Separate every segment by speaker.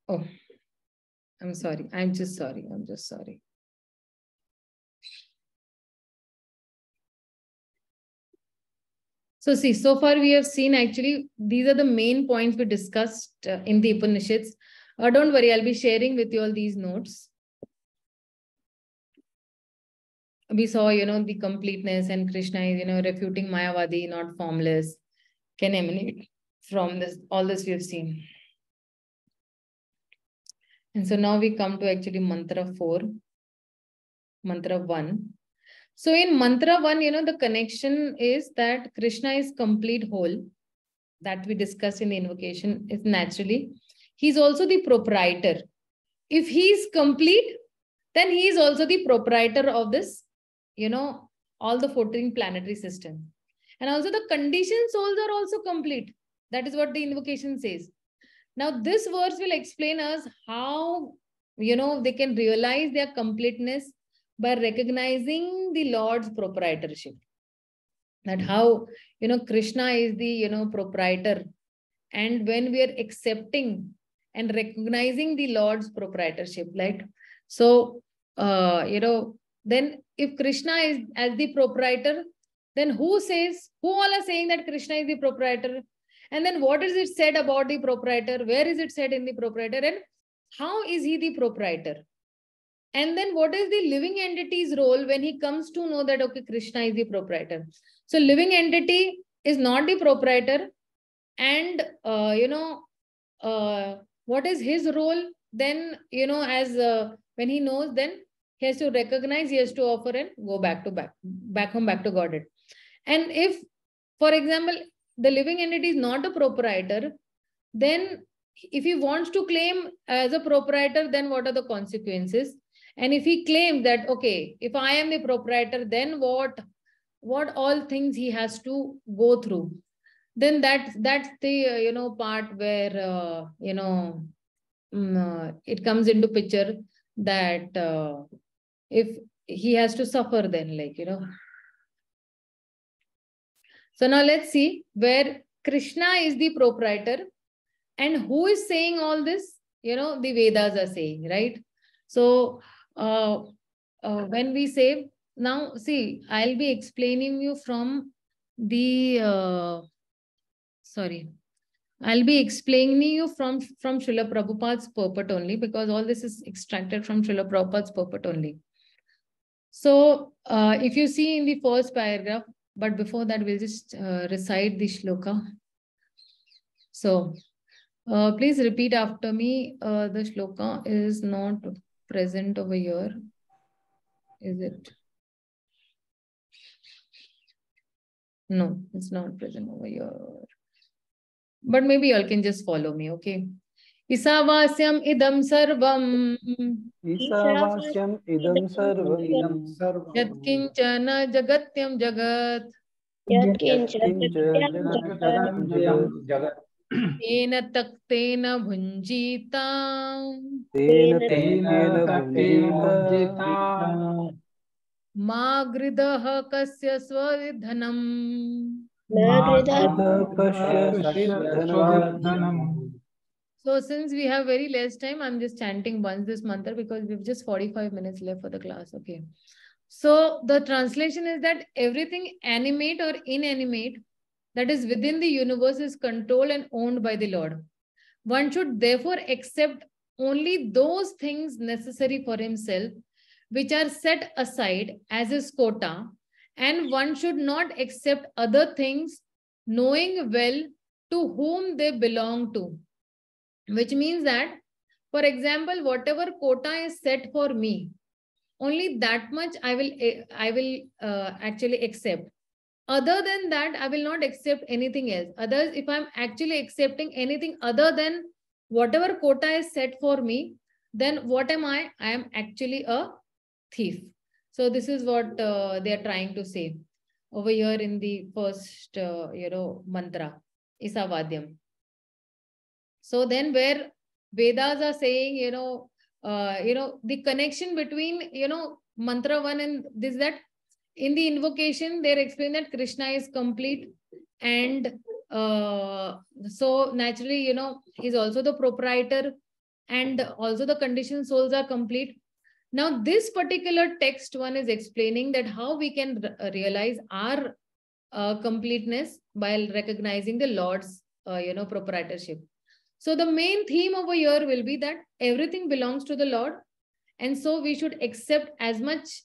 Speaker 1: Oh, I'm sorry. I'm just sorry. I'm just sorry. So see, so far we have seen actually, these are the main points we discussed in the Upanishads. Don't worry, I'll be sharing with you all these notes. We saw, the completeness, and Krishna is, refuting Mayavadi, not formless, can emanate from this. All this we have seen. And so now we come to actually mantra 4, mantra 1. So in mantra 1, the connection is that Krishna is complete whole, that we discussed in the invocation is naturally. He's also the proprietor. If he is complete, then he is also the proprietor of this, all the 14 planetary system. And also the conditioned souls are also complete. That is what the invocation says. Now, this verse will explain us how, they can realize their completeness by recognizing the Lord's proprietorship. That how, Krishna is the, proprietor. And when we are accepting and recognizing the Lord's proprietorship, like, so, then if Krishna is as the proprietor, then who all are saying that Krishna is the proprietor? And then what is it said about the proprietor? Where is it said in the proprietor? And how is he the proprietor? And then what is the living entity's role when he comes to know that, okay, Krishna is the proprietor? So living entity is not the proprietor. And, what is his role? Then, as when he knows, then he has to recognize, he has to offer and go back home, back to Godhead. And if, for example, the living entity is not a proprietor, then if he wants to claim as a proprietor, then what are the consequences? And if he claims that, okay, if I am the proprietor, then what all things he has to go through? Then that's the part where it comes into picture that if he has to suffer, then So now let's see where Krishna is the proprietor and who is saying all this. The Vedas are saying, right? So when we say, now see, I'll be explaining you from the I'll be explaining you from Srila Prabhupada's purport only, because all this is extracted from Srila Prabhupada's purport only. So if you see in the first paragraph, but before that, we'll just recite the shloka. So please repeat after me. The shloka is not present over here. Is it? No, it's not present over here. But maybe you all can just follow me, okay? Isavasyam idam sarvam.
Speaker 2: Isavasyam idam sarvam.
Speaker 1: Yatkinchana jagatyam jagat.
Speaker 2: Jagat.
Speaker 1: Tena taktena bhunjita.
Speaker 2: Tena bhunjita.
Speaker 1: Ma gridaha kasya swavidhanam. So since we have very less time, I'm just chanting once this mantra because we've just 45 minutes left for the class. Okay. So the translation is that everything animate or inanimate that is within the universe is controlled and owned by the Lord. One should therefore accept only those things necessary for himself, which are set aside as his quota, and one should not accept other things, knowing well to whom they belong to. Which means that, for example, whatever quota is set for me, only that much I will actually accept. Other than that, I will not accept anything else. Others, if I'm actually accepting anything other than whatever quota is set for me, then what am I? I am actually a thief. So this is what they are trying to say over here in the first, mantra, Isavadyam. So then where Vedas are saying, the connection between, mantra 1 and this, that in the invocation, they're explaining that Krishna is complete And so naturally, you know, he's also the proprietor, and also the conditioned souls are complete. Now, this particular text one is explaining that how we can realize our completeness while recognizing the Lord's, you know, proprietorship. So the main theme over here will be that everything belongs to the Lord, and so we should accept as much,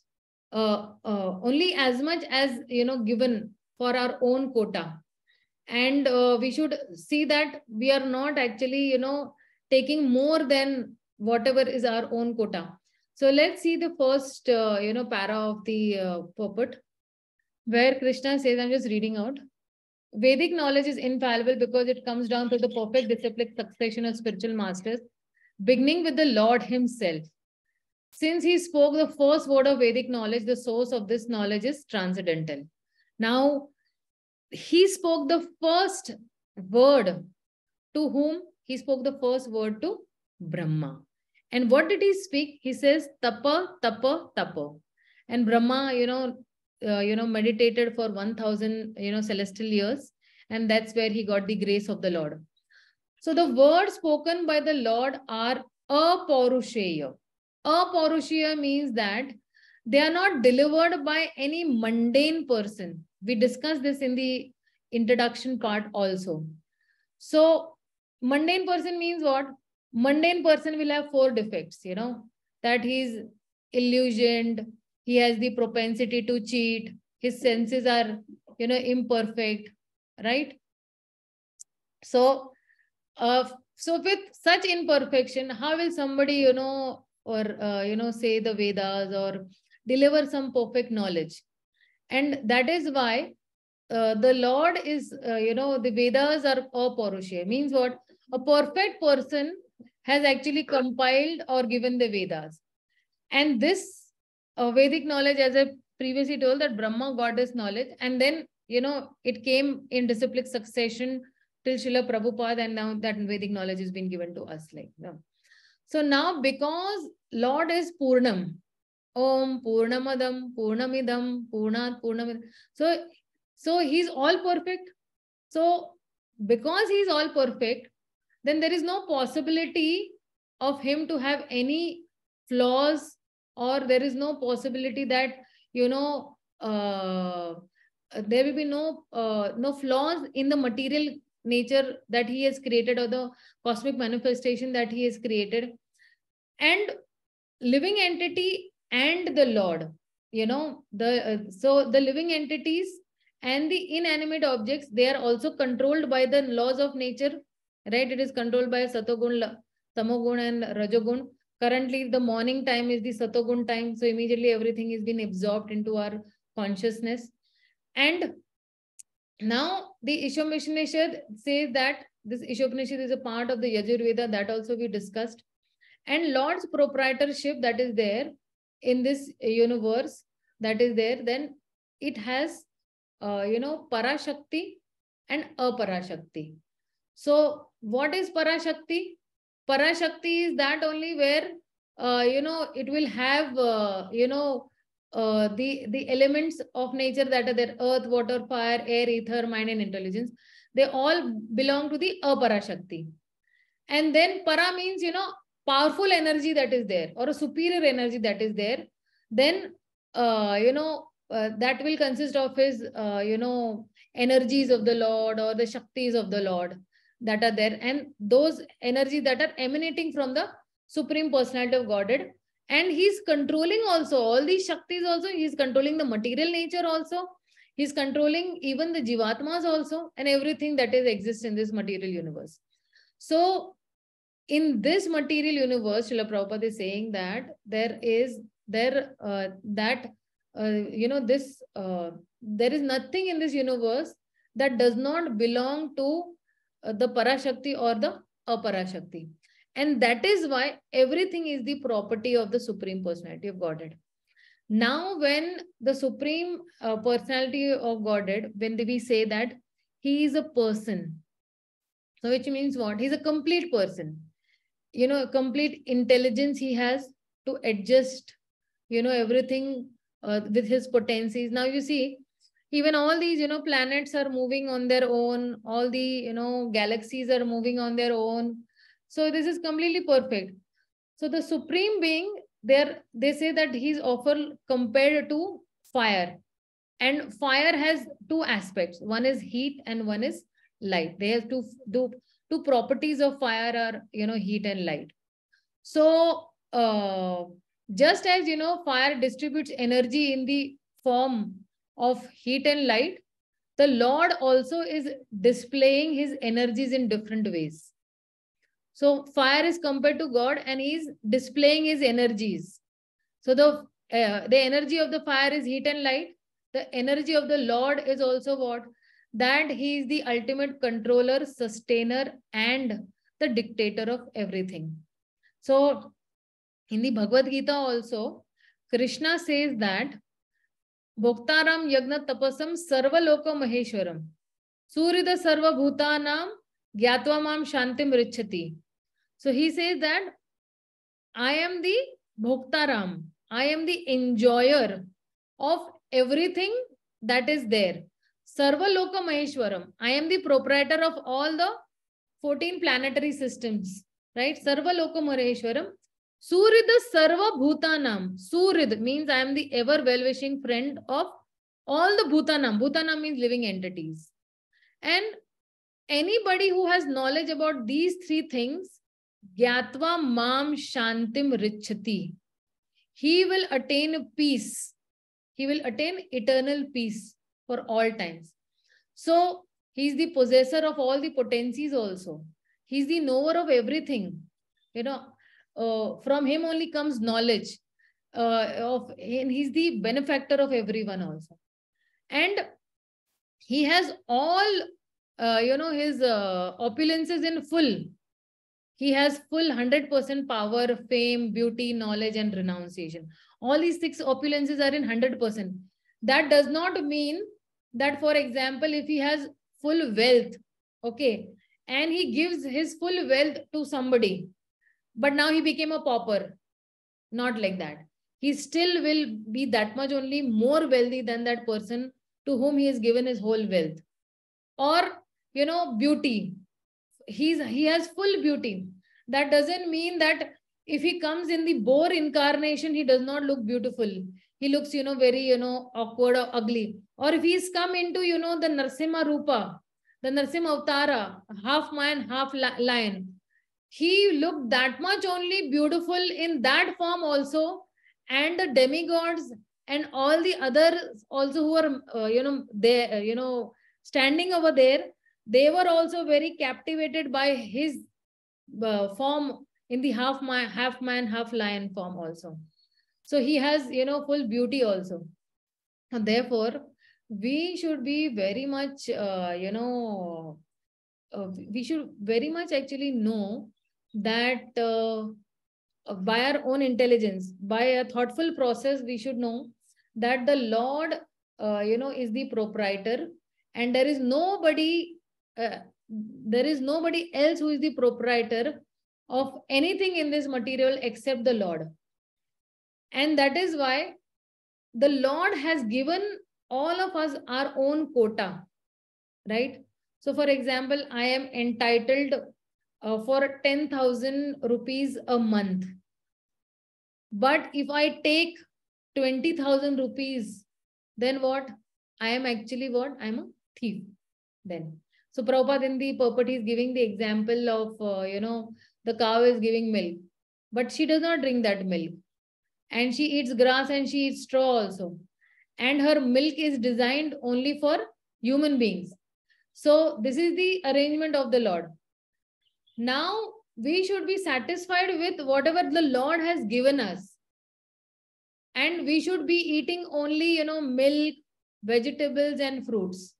Speaker 1: only as much as, you know, given for our own quota. And we should see that we are not actually, you know, taking more than whatever is our own quota. So let's see the first, you know, para of the purport, where Krishna says, I'm just reading out. Vedic knowledge is infallible because it comes down to the perfect disciplic succession of spiritual masters, beginning with the Lord himself. Since he spoke the first word of Vedic knowledge, the source of this knowledge is transcendental. Now, he spoke the first word to whom? He spoke the first word to Brahma. And what did he speak? He says, tapa, tapa, tapa. And Brahma, meditated for 1000, celestial years. And that's where he got the grace of the Lord. So the words spoken by the Lord are apaurushaya. Apaurushaya means that they are not delivered by any mundane person. We discussed this in the introduction part also. So mundane person means what? Mundane person will have 4 defects, you know, that he's illusioned, he has the propensity to cheat, his senses are, you know, imperfect, right? So, so with such imperfection, how will somebody, you know, or, say the Vedas or deliver some perfect knowledge? And that is why the Lord is, the Vedas are apaurushaya. Means what? A perfect person has actually compiled or given the Vedas. And this Vedic knowledge, as I previously told, that Brahma got this knowledge, and then, you know, it came in disciplic succession till Srila Prabhupada, and now that Vedic knowledge has been given to us. Like, so now, because Lord is Purnam, Om Purnamadam Purnamidam Purnat Purnamidam. So he's all perfect. So because he's all perfect, then there is no possibility of him to have any flaws, or there is no possibility that, you know, there will be no flaws in the material nature that he has created, or the cosmic manifestation that he has created. And living entity and the Lord, you know, so the living entities and the inanimate objects, they are also controlled by the laws of nature, right? It is controlled by Satogun, Tamogun, and Rajogun. Currently, the morning time is the Satogun time, so immediately everything is being absorbed into our consciousness. And now the Ishopanishad says that this Ishopanishad is a part of the Yajurveda, that also we discussed. And Lord's proprietorship that is there in this universe, that is there, then it has, Parashakti and Aparashakti. So what is Parashakti? Parashakti is that only where, it will have, the elements of nature that are there: earth, water, fire, air, ether, mind, and intelligence. They all belong to the Aparashakti. And then Para means, you know, powerful energy that is there, or a superior energy that is there. Then, that will consist of his, energies of the Lord, or the Shaktis of the Lord that are there. And those energies that are emanating from the Supreme Personality of Godhead. And he's controlling also all these Shaktis also. He's controlling the material nature also. He's controlling even the Jivatmas also, and everything that is exists in this material universe. So in this material universe, Srila Prabhupada is saying that there is there is nothing in this universe that does not belong to the Parashakti or the Aparashakti. And that is why everything is the property of the Supreme Personality of Godhead. Now, when the Supreme Personality of Godhead, when we say that he is a person, so which means what? He's a complete person. You know, complete intelligence he has to adjust, you know, everything with his potencies. Now you see, Even all these, planets are moving on their own. All the, galaxies are moving on their own. So this is completely perfect. So the Supreme Being, they say that he's often compared to fire. And fire has two aspects. One is heat and one is light. They have two properties of fire are, heat and light. So just as, fire distributes energy in the form of heat and light, the Lord also is displaying his energies in different ways. So fire is compared to God and he is displaying his energies. So the energy of the fire is heat and light. The energy of the Lord is also what? That he is the ultimate controller, sustainer, and the dictator of everything. So in the Bhagavad Gita also, Krishna says that Bhoktaram Yagna Tapasam Sarvaloka Maheshwaram Surida Sarva Bhutanam Gyatva Mam Shantim Richati. So he says that I am the Bhoktaram. I am the enjoyer of everything that is there. Sarva Loka Maheshwaram. I am the proprietor of all the 14 planetary systems. Right? Sarva Loka Maheshwaram. Surida Sarva Bhutanam. Surid means I am the ever well-wishing friend of all the Bhutanam. Bhutanam means living entities. And anybody who has knowledge about these three things, Gyatva Mam Shantim Richati. He will attain peace. He will attain eternal peace for all times. So, he is the possessor of all the potencies also. He is the knower of everything. From him only comes knowledge. And he's the benefactor of everyone also. And he has all, his opulences in full. He has full 100% power, fame, beauty, knowledge, and renunciation. All these 6 opulences are in 100%. That does not mean that, for example, if he has full wealth, okay, and he gives his full wealth to somebody, but now he became a pauper. Not like that. He still will be that much only more wealthy than that person to whom he has given his whole wealth. Or, beauty. He has full beauty. That doesn't mean that if he comes in the boar incarnation, he does not look beautiful. He looks, very, awkward or ugly. Or if he's come into, the Narsimha Rupa, the Narsimha Avtara, half man, half lion, he looked that much only beautiful in that form also. And the demigods and all the others also who are, they, standing over there, they were also very captivated by his form in the half man, half lion form also. So he has, full beauty also. And therefore, we should be very much, we should very much actually know that by our own intelligence, by a thoughtful process, we should know that the Lord, is the proprietor, and there is nobody else who is the proprietor of anything in this material except the Lord. And that is why the Lord has given all of us our own quota, right? So for example, I am entitled for 10,000 rupees a month. But if I take 20,000 rupees, then what? I am actually what? I am a thief then. So Prabhupada in the purport is giving the example of, the cow is giving milk, but she does not drink that milk. And she eats grass and she eats straw also. And her milk is designed only for human beings. So this is the arrangement of the Lord. Now we should be satisfied with whatever the Lord has given us. And we should be eating only, milk, vegetables and fruits.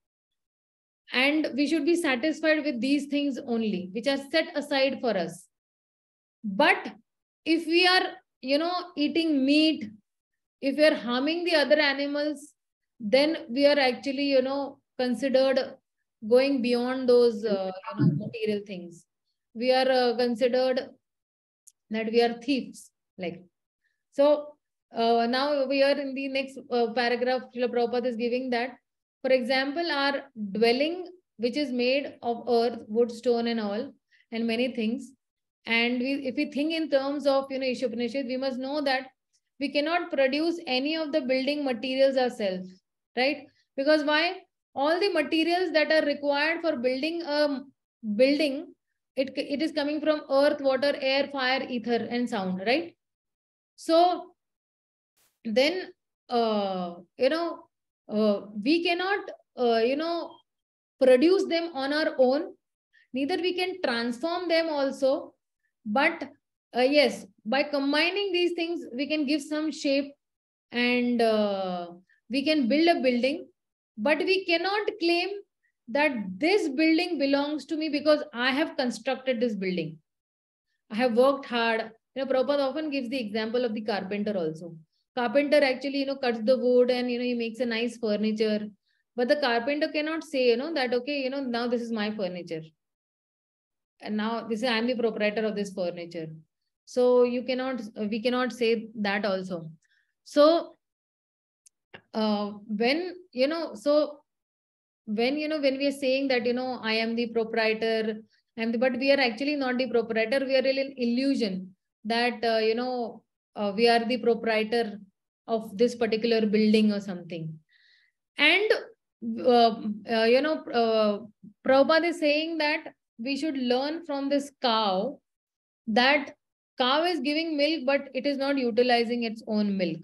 Speaker 1: And we should be satisfied with these things only, which are set aside for us. But if we are, eating meat, if we are harming the other animals, then we are actually, considered going beyond those, material things. We are considered that we are thieves. Like, so now we are in the next paragraph. Srila Prabhupada is giving that, For example, our dwelling, which is made of earth, wood, stone, and all, and many things. And if we think in terms of, Ishopanishad, we must know that we cannot produce any of the building materials ourselves, right? Because why? All the materials that are required for building a building, it is coming from earth, water, air, fire, ether, and sound, right? So then, we cannot, produce them on our own. Neither we can transform them also. But yes, by combining these things, we can give some shape and we can build a building. But we cannot claim that this building belongs to me because I have constructed this building. I have worked hard. Prabhupada often gives the example of the carpenter also. Carpenter actually, cuts the wood and, he makes a nice furniture. But the carpenter cannot say, that, okay, now this is my furniture. And now I am the proprietor of this furniture. So we cannot say that also. So when we are saying that, I am the proprietor, but we are actually not the proprietor. We are really an illusion that, we are the proprietor of this particular building or something. And, Prabhupada is saying that we should learn from this cow that cow is giving milk, but it is not utilizing its own milk.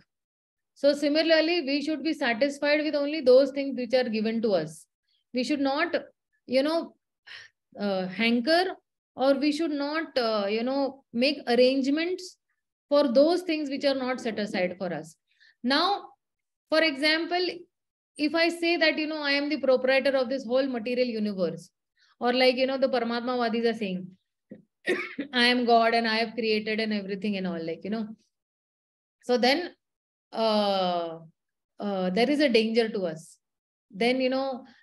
Speaker 1: So similarly, we should be satisfied with only those things which are given to us. We should not, hanker, or we should not, make arrangements for those things which are not set aside for us. Now, for example, if I say that, I am the proprietor of this whole material universe, or like, the Paramatma Vadis are saying, I am God and I have created and everything and all, like, So then there is a danger to us. Then,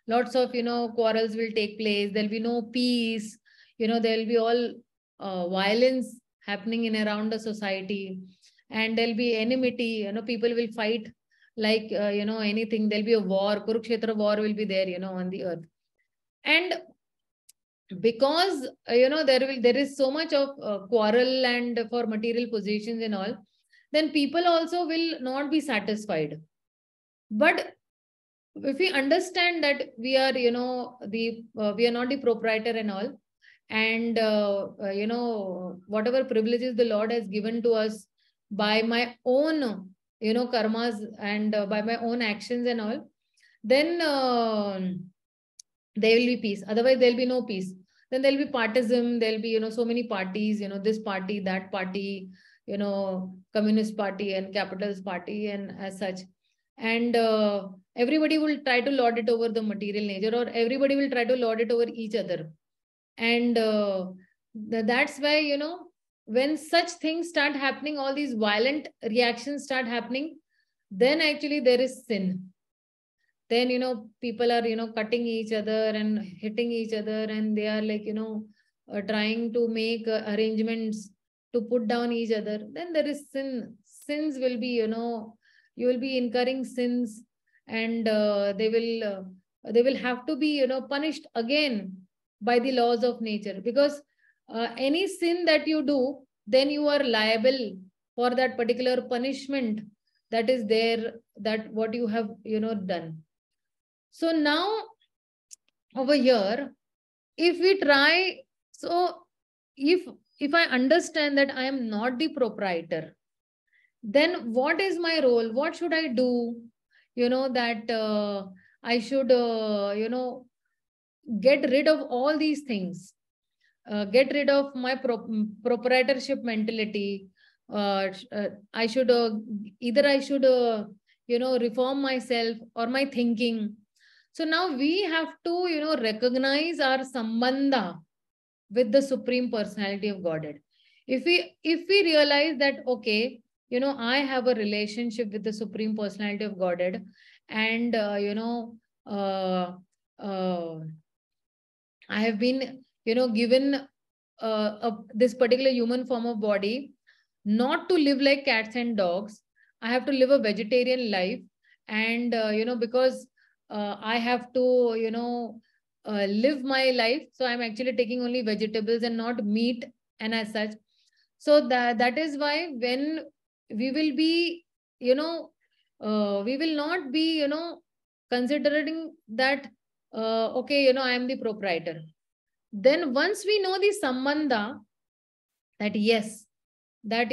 Speaker 1: lots of, quarrels will take place. There'll be no peace. There'll be all violence happening in around the society. And there'll be enmity. People will fight like, anything. There'll be a war. Kurukshetra war will be there, on the earth. And because, there is so much of quarrel and for material possessions and all, then people also will not be satisfied. But if we understand that we are, we are not the proprietor and all, and, whatever privileges the Lord has given to us by my own, karmas and by my own actions and all, then there will be peace. Otherwise, there will be no peace. Then there will be partism. There will be, so many parties, this party, that party, Communist Party and Capitalist Party and as such. And everybody will try to lord it over the material nature, or everybody will try to lord it over each other. And that's why, when such things start happening, all these violent reactions start happening, then actually there is sin. Then, people are, cutting each other and hitting each other, and they are like, trying to make arrangements to put down each other. Then there is sin. Sins will be, you will be incurring sins, and they will have to be, punished again by the laws of nature. Because any sin that you do, then you are liable for that particular punishment that is there, that what you have, done. So now over here, if we try, so if I understand that I am not the proprietor, then what is my role? What should I do? That I should, get rid of all these things. Get rid of my proprietorship mentality. I should either I should, reform myself or my thinking. So now we have to, recognize our sambandha with the Supreme Personality of Godhead. If we realize that, okay, I have a relationship with the Supreme Personality of Godhead, and, I have been, given this particular human form of body, not to live like cats and dogs. I have to live a vegetarian life. And, because I have to, live my life. So I'm actually taking only vegetables and not meat and as such. So that is why when we will be, we will not be, considering that, okay, I am the proprietor. Then once we know the sambandha, that yes, that,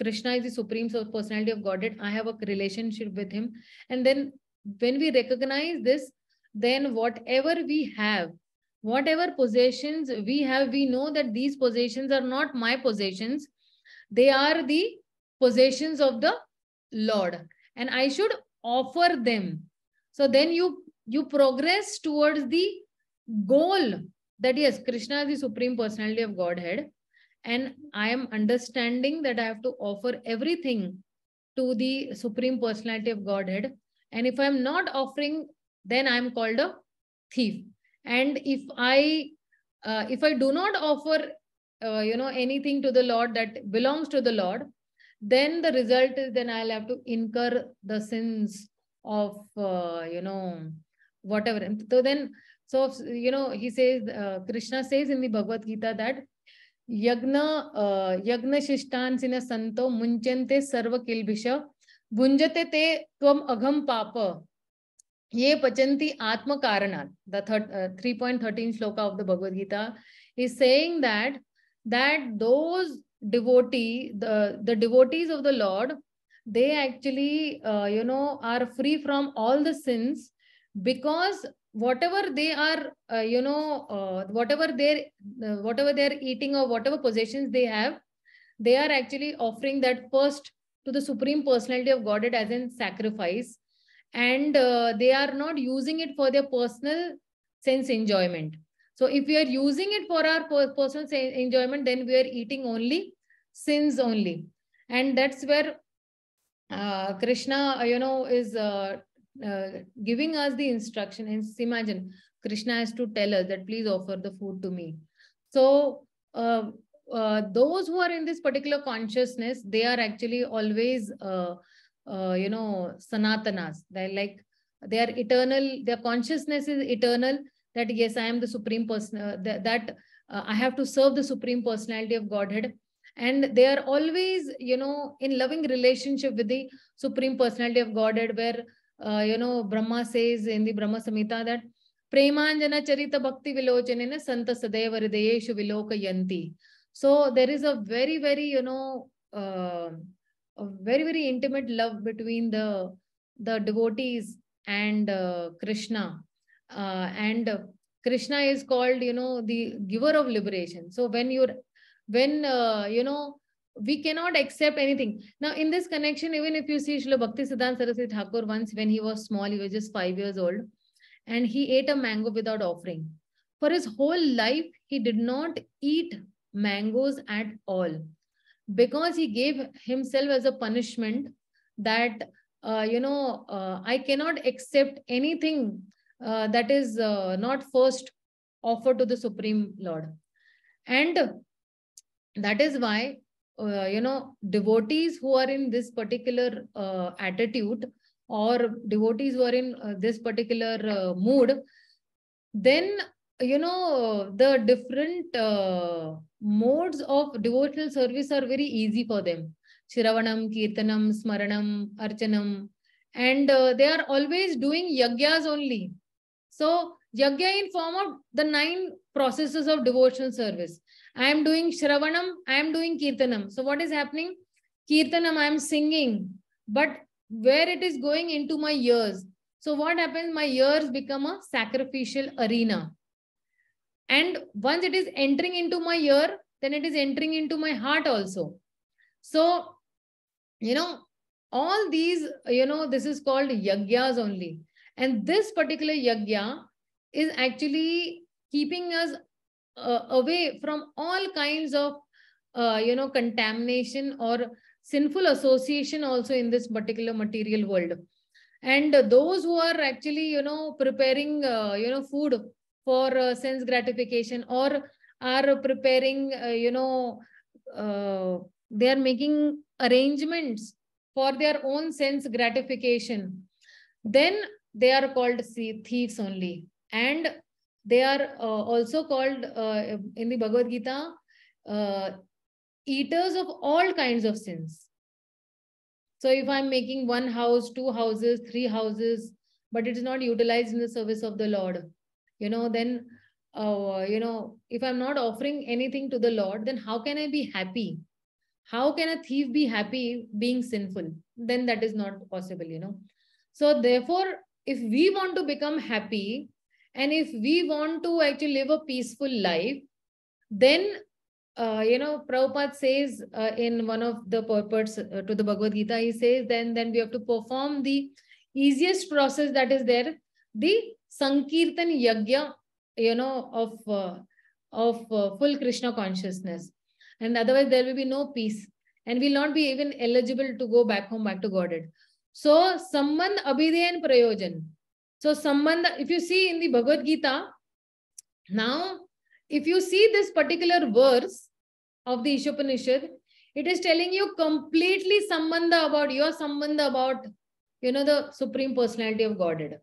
Speaker 1: Krishna is the supreme personality of Godhead, I have a relationship with him. And then when we recognize this, then whatever we have, whatever possessions we have, we know that these possessions are not my possessions, they are the possessions of the Lord, and I should offer them. So then you progress towards the goal, that yes, Krishna is the supreme personality of Godhead, and I am understanding that I have to offer everything to the supreme personality of Godhead. And if I'm not offering, then I'm called a thief. And if I do not offer anything to the Lord that belongs to the Lord, then the result is, then I'll have to incur the sins of whatever. And so then, so he says, Krishna says in the Bhagavad Gita that यज्ञ शिष्टांसिन संतो मुंचन्ते सर्व किल्बिष भुंजते ते त्वम अघम पाप ये पचंती आत्म कारणात्. The 3.13 shloka of the Bhagavad Gita is saying that those the devotees of the Lord, they actually are free from all the sins, because whatever they are whatever they're eating or whatever possessions they have, they are actually offering that first to the supreme personality of Godhead as in sacrifice, and they are not using it for their personal sense enjoyment. So if we are using it for our personal enjoyment, then we are eating only sins only. And that's where Krishna is giving us the instruction. And imagine, Krishna has to tell us that please offer the food to me. So those who are in this particular consciousness, they are actually always sanatanas. They're like, they are eternal, their consciousness is eternal, that yes, I am the supreme person, I have to serve the supreme personality of Godhead. And they are always in loving relationship with the supreme personality of Godhead, where Brahma says in the Brahma Samhita that premanjana charita bhakti vilochanena santa sadeva hridayeshu vilokayanti. So there is a very, very a very, very intimate love between the devotees and Krishna. And Krishna is called, the giver of liberation. So when we cannot accept anything. Now, in this connection, even if you see Srila Bhaktisiddhanta Saraswati Thakur, once when he was small, he was just 5 years old, and he ate a mango without offering. For his whole life, he did not eat mangoes at all, because he gave himself as a punishment that I cannot accept anything that is not first offered to the Supreme Lord. And that is why devotees who are in this particular attitude, or devotees who are in this particular mood, then the different modes of devotional service are very easy for them. Shravanam, Kirtanam, Smaranam, Archanam. And they are always doing yagyas only. So yagya in form of the 9 processes of devotional service. I am doing Shravanam, I am doing Kirtanam. So what is happening? Kirtanam, I am singing, but where it is going into my ears. So what happens? My ears become a sacrificial arena. And once it is entering into my ear, then it is entering into my heart also. So, all these, this is called yagyas only. And this particular yagya is actually keeping us away from all kinds of, contamination or sinful association also in this particular material world. And those who are actually, preparing, food for sense gratification, or are preparing, they are making arrangements for their own sense gratification, then they are called thieves only. And they are also called in the Bhagavad Gita, eaters of all kinds of sins. So if I'm making one house, two houses, three houses, but it is not utilized in the service of the Lord, then, if I'm not offering anything to the Lord, then how can I be happy? How can a thief be happy being sinful? Then that is not possible, So therefore, if we want to become happy and if we want to actually live a peaceful life, then Prabhupada says in one of the purports to the Bhagavad Gita, he says then we have to perform the easiest process that is there, the Sankirtan Yagya, of full Krishna consciousness. And otherwise there will be no peace and we'll not be even eligible to go back home, back to Godhead. So Sambandh, Abhideya and Prayojan. So Sambandha, if you see in the Bhagavad Gita, now if you see this particular verse of the Ishopanishad, it is telling you completely Sambandha about your Sambandha about, the Supreme Personality of Godhead.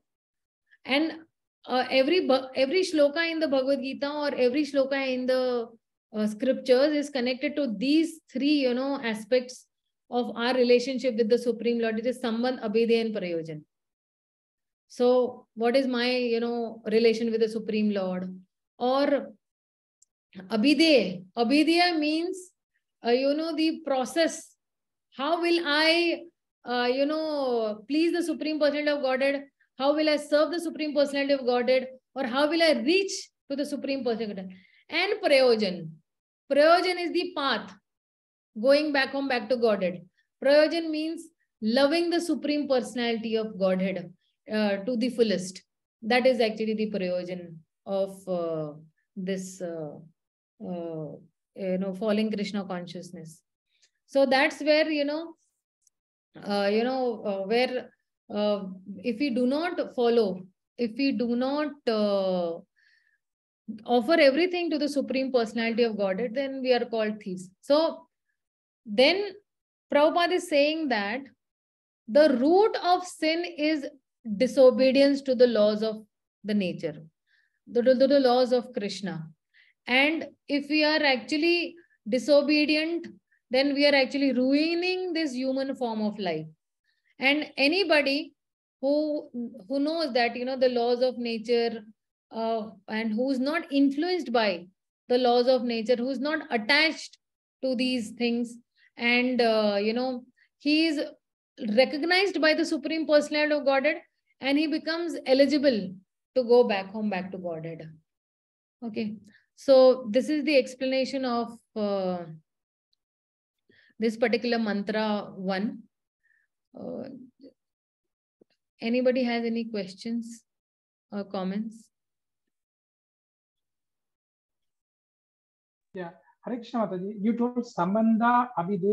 Speaker 1: And every shloka in the Bhagavad Gita or every shloka in the scriptures is connected to these three, aspects of our relationship with the Supreme Lord. It is Sambandh, Abhideya and Prayojan. So what is my, relation with the Supreme Lord? Or Abhideya. Abhideya means, the process. How will I, please the Supreme Personality of Godhead? How will I serve the Supreme Personality of Godhead? Or how will I reach to the Supreme Personality? And Prayojan. Prayojan is the path, going back home, back to Godhead. Prayojan means loving the Supreme Personality of Godhead to the fullest. That is actually the Prayojan of this, falling Krishna consciousness. So that's where, where if we do not follow, if we do not offer everything to the Supreme Personality of Godhead, then we are called thieves. So then Prabhupada is saying that the root of sin is disobedience to the laws of the nature, the laws of Krishna. And if we are actually disobedient, then we are actually ruining this human form of life. And anybody who knows that, the laws of nature, and who is not influenced by the laws of nature, who is not attached to these things, and, he is recognized by the Supreme Personality of Godhead, and he becomes eligible to go back home, back to Godhead. Okay. So this is the explanation of this particular mantra 1. Anybody has any questions or comments?
Speaker 3: Yeah, Hare Krishna Mataji, you told Sambandha, Abhideya